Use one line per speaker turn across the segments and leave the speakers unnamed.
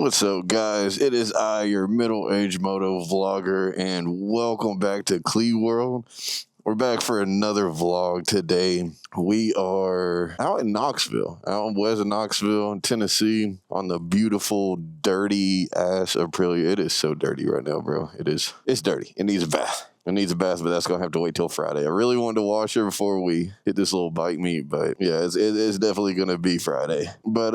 What's up, guys? It is I, your middle-aged moto vlogger, and welcome back to CLEEworld. We're back for another vlog today. We are out in Knoxville, out west of Knoxville, Tennessee, on the beautiful, dirty-ass Aprilia. It is so dirty right now, bro. It's dirty. It needs a bath. It needs a bath, but that's going to have to wait till Friday. I really wanted to wash it before we hit this little bike meet, but yeah, it's definitely going to be Friday. But,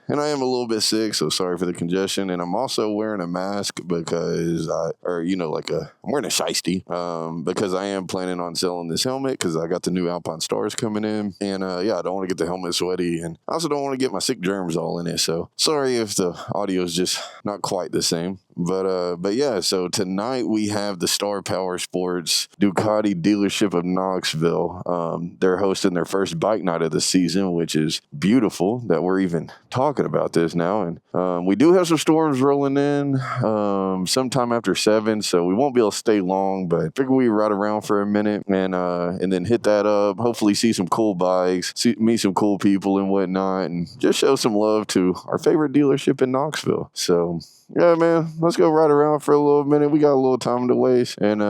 and I am a little bit sick, so sorry for the congestion. And I'm also wearing a mask because I'm wearing a shiesty, because I am planning on selling this helmet because I got the new Alpine Stars coming in. And, yeah, I don't want to get the helmet sweaty, and I also don't want to get my sick germs all in it. So sorry if the audio is just not quite the same. But yeah, so tonight we have the Star Powersports Ducati dealership of Knoxville. They're hosting their first bike night of the season, which is beautiful that we're even talking about this now. And we do have some storms rolling in sometime after 7, so we won't be able to stay long, but I figure we ride around for a minute and then hit that up, hopefully see some cool bikes, meet some cool people and whatnot, and just show some love to our favorite dealership in Knoxville. So yeah, man, let's go ride around for a little minute. We got a little time to waste, and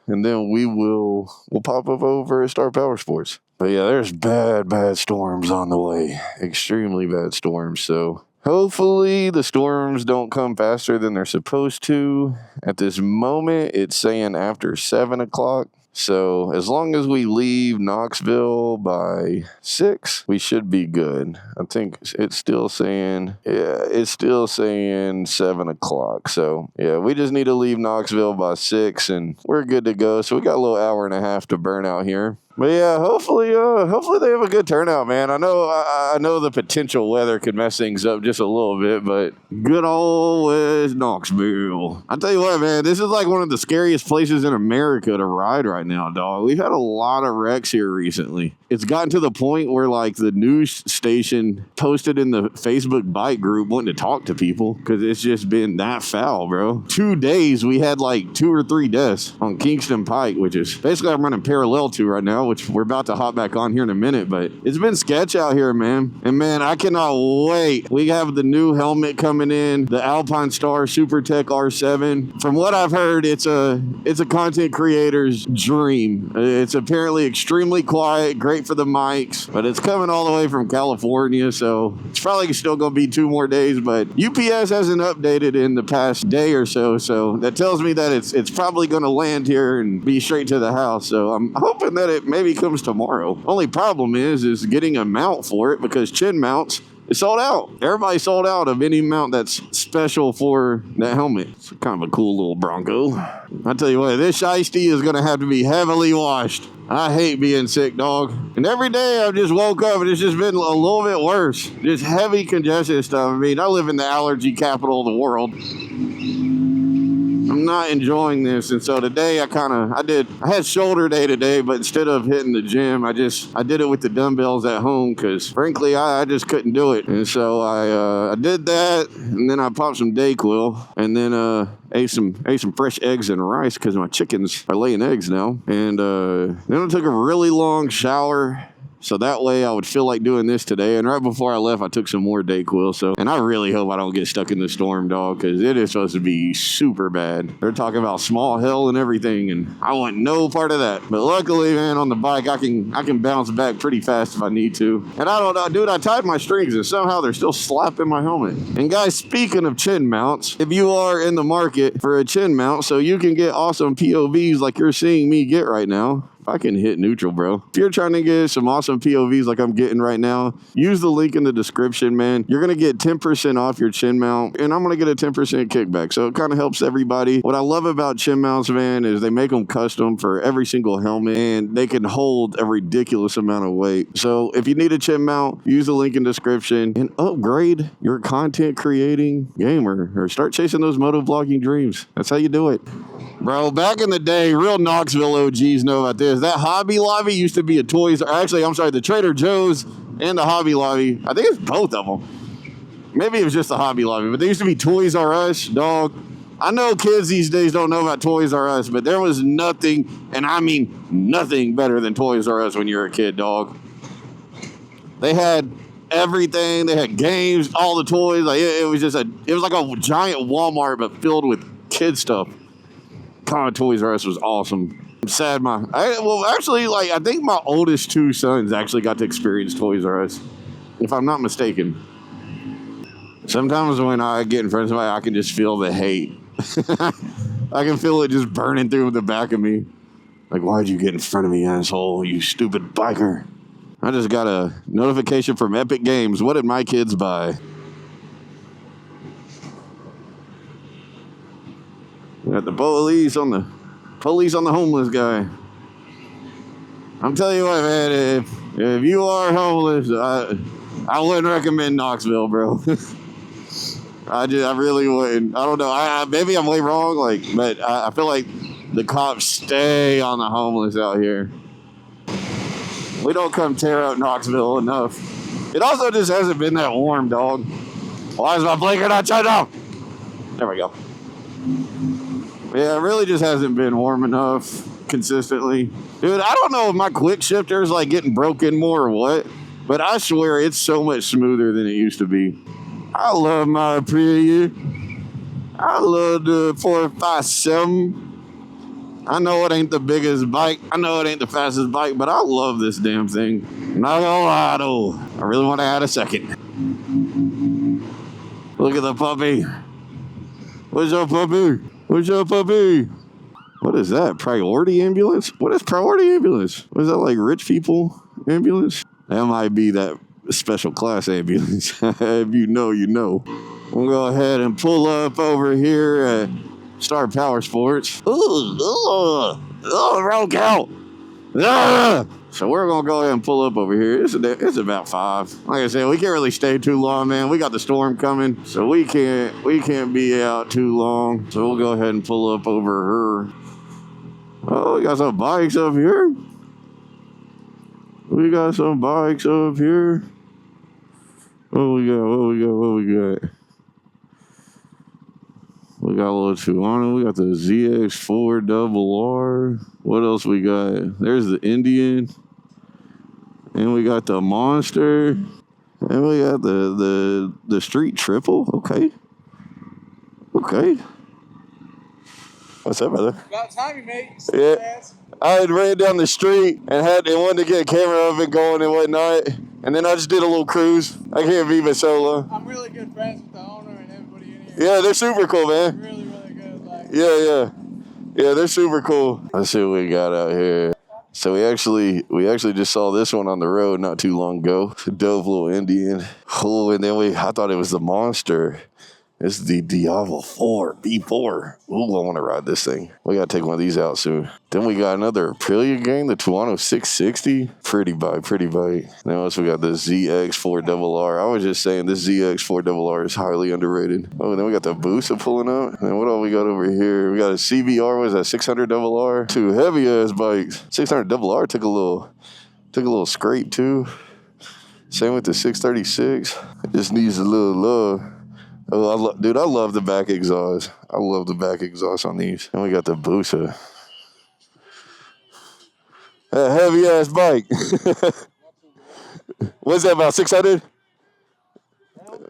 then we'll pop up over at Star Powersports. But yeah, there's bad storms on the way, extremely bad storms. So hopefully the storms don't come faster than they're supposed to. At this moment, it's saying after 7 o'clock. So as long as we leave Knoxville by 6, we should be good. I think it's still saying 7 o'clock. So yeah, we just need to leave Knoxville by 6 and we're good to go. So we got a little hour and a half to burn out here. But yeah, hopefully they have a good turnout, man. I know the potential weather could mess things up just a little bit, but good old West Knoxville. I tell you what, man, this is like one of the scariest places in America to ride right now, dog. We've had a lot of wrecks here recently. It's gotten to the point where like the news station posted in the Facebook bike group wanting to talk to people because it's just been that foul, bro. 2 days we had like 2 or 3 deaths on Kingston Pike, which is basically I'm running parallel to right now, which we're about to hop back on here in a minute, but it's been sketch out here, man. And man, I cannot wait. We have the new helmet coming in, the Alpine Star SuperTech R7. From what I've heard, it's a content creator's dream. It's apparently extremely quiet, great for the mics, but it's coming all the way from California, so it's probably still gonna be 2 more days, but UPS hasn't updated in the past day or so that tells me that it's probably gonna land here and be straight to the house. So I'm hoping that it maybe comes tomorrow. Only problem is getting a mount for it because chin mounts is sold out. Everybody sold out of any mount that's special for that helmet. It's kind of a cool little Bronco. I tell you what, this shiesty is going to have to be heavily washed. I hate being sick, dog. And every day I've just woke up and it's just been a little bit worse. Just heavy congestion stuff. I mean, I live in the allergy capital of the world. I'm not enjoying this, and so today I had shoulder day today, but instead of hitting the gym, I did it with the dumbbells at home because frankly I just couldn't do it, and so I did that, and then I popped some Dayquil, and then ate some fresh eggs and rice because my chickens are laying eggs now, and then I took a really long shower. So that way I would feel like doing this today. And right before I left, I took some more Dayquil. And I really hope I don't get stuck in the storm, dog, because it is supposed to be super bad. They're talking about small hell and everything, and I want no part of that. But luckily, man, on the bike, I can bounce back pretty fast if I need to. And I don't know, dude, I tied my strings, and somehow they're still slapping my helmet. And guys, speaking of chin mounts, if you are in the market for a chin mount so you can get awesome POVs like you're seeing me get right now, I can hit neutral, bro. If you're trying to get some awesome POVs like I'm getting right now, use the link in the description, man. You're going to get 10% off your chin mount, and I'm going to get a 10% kickback. So it kind of helps everybody. What I love about chin mounts, man, is they make them custom for every single helmet, and they can hold a ridiculous amount of weight. So if you need a chin mount, use the link in the description and upgrade your content creating gamer, or start chasing those motovlogging dreams. That's how you do it. Bro, back in the day, real Knoxville OGs know about this. That Hobby Lobby used to be a Toys, or actually, I'm sorry, the Trader Joe's and the Hobby Lobby. I think it's both of them. Maybe it was just the Hobby Lobby, but they used to be Toys R Us, dog. I know kids these days don't know about Toys R Us, but there was nothing, and I mean nothing better than Toys R Us when you were a kid, dog. They had everything. They had games, all the toys. Like it was just it was like a giant Walmart, but filled with kid stuff. God, Toys R Us was awesome. I'm sad I think my oldest two sons actually got to experience Toys R Us, if I'm not mistaken. Sometimes when I get in front of somebody, I can just feel the hate. I can feel it just burning through the back of me. Like, why'd you get in front of me, asshole, you stupid biker? I just got a notification from Epic Games. What did my kids buy? We got the police on the homeless guy. I'm telling you what, man, if you are homeless, I wouldn't recommend Knoxville, bro. I really wouldn't. I don't know. Maybe I'm way wrong, but I feel like the cops stay on the homeless out here. We don't come tear up Knoxville enough. It also just hasn't been that warm, dog. Why is my blinker not turned off? There we go. Yeah, it really just hasn't been warm enough consistently. Dude, I don't know if my quick shifter is like getting broken more or what, but I swear it's so much smoother than it used to be. I love my Aprilia. I love the 457. I know it ain't the biggest bike. I know it ain't the fastest bike, but I love this damn thing. Not gonna lie though, I really want to add a second. Look at the puppy. What's up, puppy? What's up, puppy? What is that? Priority ambulance? What is priority ambulance? What is that, like rich people ambulance? That might be that special class ambulance. If you know, you know. We'll go ahead and pull up over here at Star Powersports. Wrong count. So we're gonna go ahead and pull up over here. It's about 5. Like I said, we can't really stay too long, man. We got the storm coming, so we can't be out too long. So we'll go ahead and pull up over here. Oh, we got some bikes up here. We got some bikes up here. What we got? We got a little Tuano. We got the ZX4RR. What else we got? There's the Indian. And we got the Monster. And we got the Street Triple. Okay. What's up, brother?
About time, mate.
Yeah. I had ran down the street and wanted to get a camera of it going and whatnot. And then I just did a little cruise. I can't be solo.
I'm really good friends with the owner and everybody in here.
Yeah, they're super cool, man.
Really, really good.
Yeah, they're super cool. Let's see what we got out here. So we actually just saw this one on the road not too long ago. Dove little Indian. Oh, and then I thought it was the Monster. This is the Diablo 4 B4. Ooh, I want to ride this thing. We got to take one of these out soon. Then we got another Aprilia game, the Tuano 660. Pretty bike. Then also we got the ZX4RR. I was just saying this ZX4RR is highly underrated. Oh, and then we got the Busa pulling up. And what all we got over here? We got a CBR, what is that, 600RR? Two heavy ass bikes. 600RR took a little scrape too. Same with the 636. It just needs a little love. Oh, dude, I love the back exhaust. I love the back exhaust on these. And we got the Busa. A heavy-ass bike. What's that, about 600?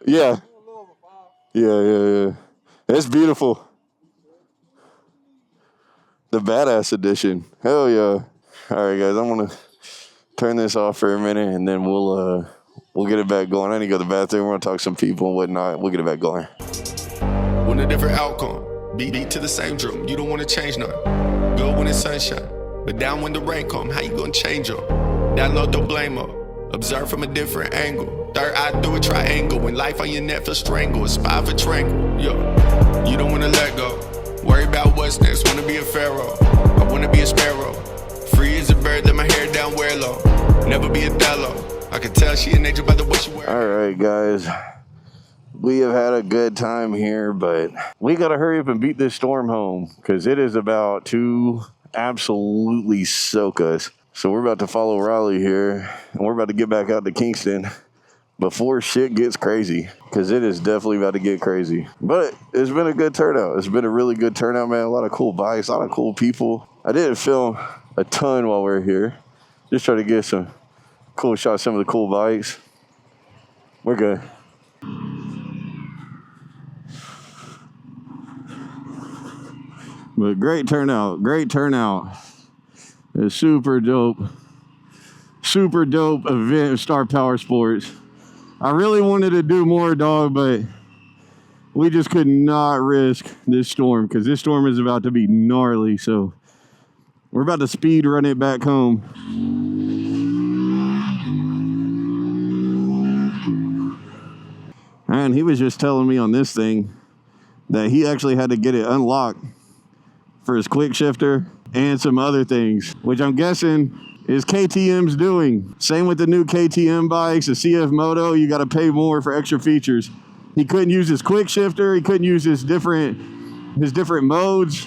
Yeah. Yeah. It's beautiful. The badass edition. Hell yeah. All right, guys, I'm going to turn this off for a minute, and then we'll get it back going. I need to go to the bathroom. We're going to talk to some people and whatnot. We'll get it back going.
Want a different outcome. Beat to the same drum. You don't want to change nothing. Good when it's sunshine. But down when the rain come, how you going to change them? Download, don't blame her. Observe from a different angle. Third eye through a triangle. When life on your neck for strangle. Aspire for tranquil. Yeah. You don't want to let go. Worry about what's next. Want to be a pharaoh. I want to be a sparrow. Free as a bird. Let my hair down, wear low. Never be a Othello. I can tell she an angel by the way she wears.
All right, guys. We have had a good time here, but we got to hurry up and beat this storm home because it is about to absolutely soak us. So we're about to follow Riley here, and we're about to get back out to Kingston before shit gets crazy, because it is definitely about to get crazy. But it's been a good turnout. It's been a really good turnout, man. A lot of cool bikes, a lot of cool people. I didn't film a ton while we were here. Just try to get some cool shots, some of the cool bikes. We're good. But great turnout. Great turnout. It's super dope. Super dope event of Star Powersports. I really wanted to do more, dog, but we just could not risk this storm because this storm is about to be gnarly. So we're about to speed run it back home. And he was just telling me on this thing that he actually had to get it unlocked for his quick shifter and some other things, which I'm guessing is KTM's doing. Same with the new KTM bikes, the CF Moto, you got to pay more for extra features. He couldn't use his quick shifter, he couldn't use his different modes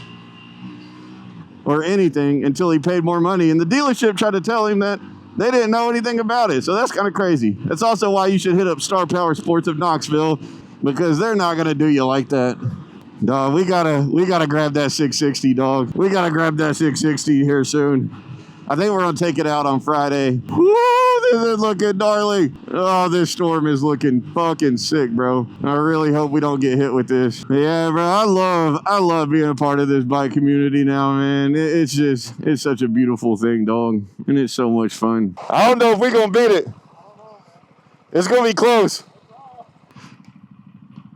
or anything until he paid more money. And the dealership tried to tell him that they didn't know anything about it. So that's kind of crazy. That's also why you should hit up Star Powersports of Knoxville, because they're not gonna do you like that. Dog, we gotta grab that 660, dog. We gotta grab that 660 here soon. I think we're gonna take it out on Friday. Woo, this is looking gnarly. Oh, this storm is looking fucking sick, bro. I really hope we don't get hit with this. Yeah, bro, I love being a part of this bike community now, man. It's such a beautiful thing, dog. And it's so much fun. I don't know if we're gonna beat it. It's gonna be close.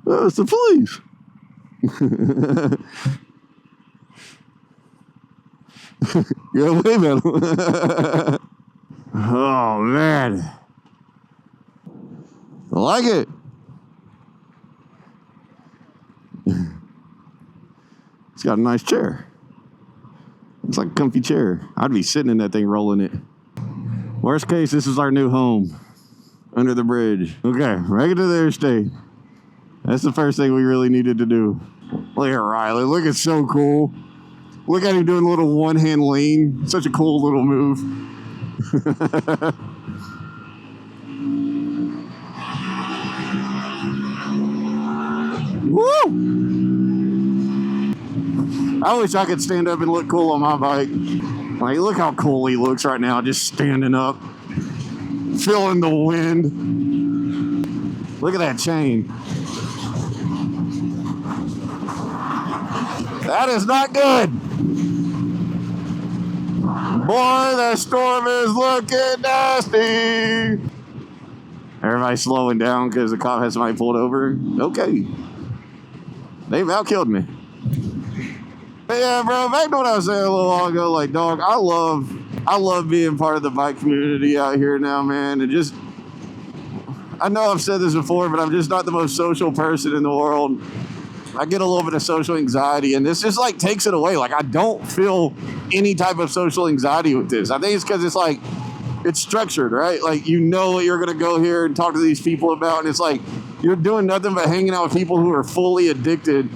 Oh, it's the police. Yeah, wait a minute. Oh, man. I like it. It's got a nice chair. It's like a comfy chair. I'd be sitting in that thing rolling it. Worst case, this is our new home. Under the bridge. Okay, right into the interstate. That's the first thing we really needed to do. Look at Riley. Look, it's so cool. Look at him doing a little one-hand lean. Such a cool little move. Woo! I wish I could stand up and look cool on my bike. Like, look how cool he looks right now, just standing up, feeling the wind. Look at that chain. That is not good. Boy, that storm is looking nasty. Everybody's slowing down because the cop has somebody pulled over. Okay. They about killed me. But yeah, bro, back to what I was saying a little while ago, like, dog, I love being part of the bike community out here now, man. And just, I know I've said this before, but I'm just not the most social person in the world. I get a little bit of social anxiety, and this just like takes it away. Like, I don't feel any type of social anxiety with this. I think it's because it's like, it's structured, right? Like, you know what you're going to go here and talk to these people about, and it's like, you're doing nothing but hanging out with people who are fully addicted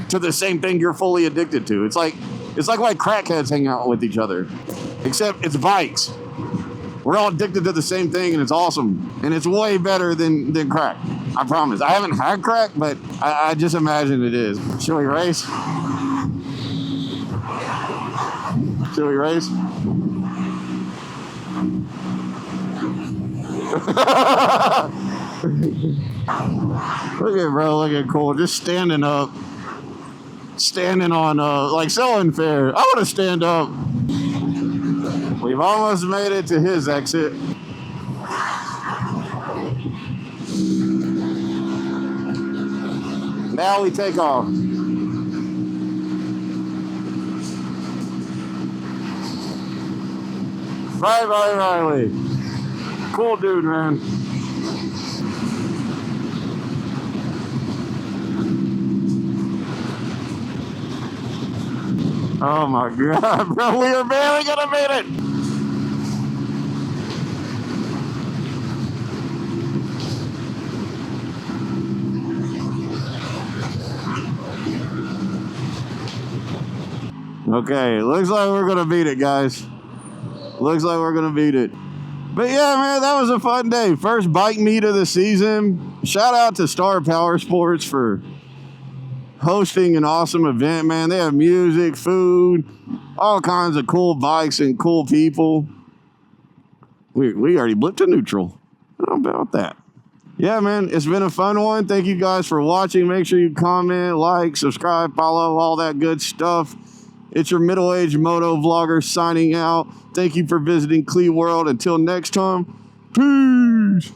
to the same thing you're fully addicted to. It's like why crackheads hang out with each other, except it's bikes. We're all addicted to the same thing, and it's awesome. And it's way better than crack. I promise. I haven't had crack, but I just imagine it is. Should we race? Should we race? Look at bro, looking cool. Just standing up. Standing on, like, so unfair. I want to stand up. We've almost made it to his exit. Now we take off. Bye-bye, Riley. Cool dude, man. Oh my God, bro, we are barely gonna make it. Okay, looks like we're gonna beat it, guys. Looks like we're gonna beat it. But yeah, man, that was a fun day. First bike meet of the season. Shout out to Star Powersports for hosting an awesome event, man. They have music, food, all kinds of cool bikes and cool people. We already blipped to neutral. How about that? yeah, man, it's been a fun one. Thank you guys for watching. Make sure you comment, like, subscribe, follow, all that good stuff. It's your middle-aged moto vlogger signing out. Thank you for visiting CLEEworld. Until next time, peace.